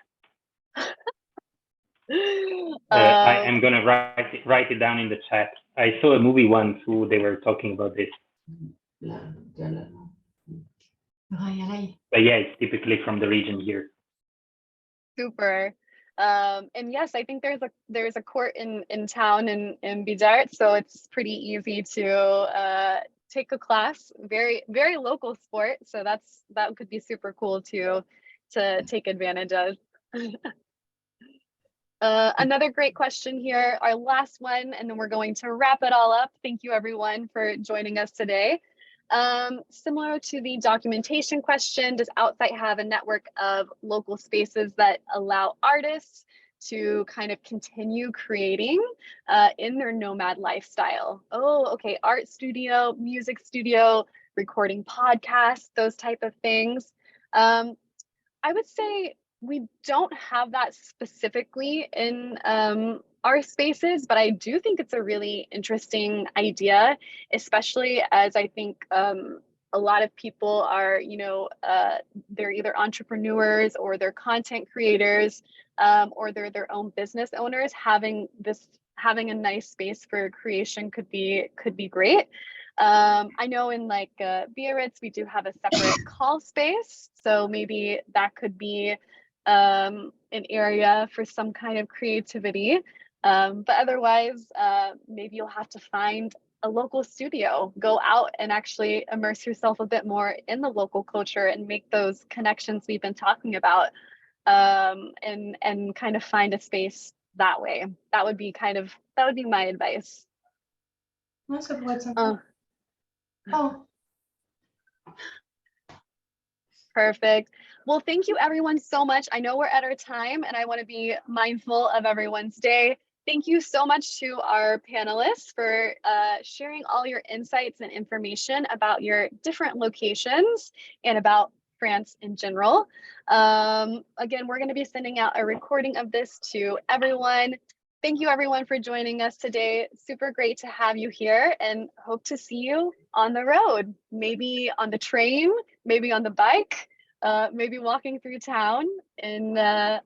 I'm going to write it down in the chat. I saw a movie once who they were talking about this. But yeah, it's typically from the region here. Super. And yes, I think there's a court in town in Bidart, so it's pretty easy to take a class. Very local sport, so that could be super cool to take advantage of. Another great question here, our last one, and then we're going to wrap it all up. Thank you everyone for joining us today. Similar to the documentation question, does Outsite have a network of local spaces that allow artists to kind of continue creating in their nomad lifestyle? Oh, okay, art studio, music studio, recording podcasts, those type of things. I would say we don't have that specifically in our spaces, but I do think it's a really interesting idea, especially as I think a lot of people are, they're either entrepreneurs or they're content creators, or they're their own business owners. Having a nice space for creation could be great. I know in like Biarritz, we do have a separate call space, so maybe that could be an area for some kind of creativity. But otherwise, maybe you'll have to find a local studio, go out and actually immerse yourself a bit more in the local culture and make those connections we've been talking about, and kind of find a space that way. That would be my advice. That's a good one. Oh. Perfect. Well, thank you everyone so much. I know we're at our time and I want to be mindful of everyone's day. Thank you so much to our panelists for sharing all your insights and information about your different locations and about France in general. Again, we're going to be sending out a recording of this to everyone. Thank you everyone for joining us today. Super great to have you here and hope to see you on the road, maybe on the train, maybe on the bike, maybe walking through town, and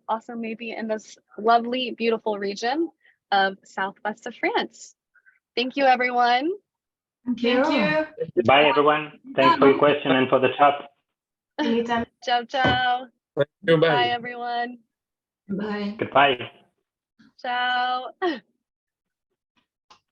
also maybe in this lovely, beautiful region of southwest of France. Thank you, everyone. Thank you. Bye, everyone. Thanks for your question and for the chat. Anytime. Ciao, ciao. Goodbye. Bye, everyone. Bye. Goodbye. Ciao.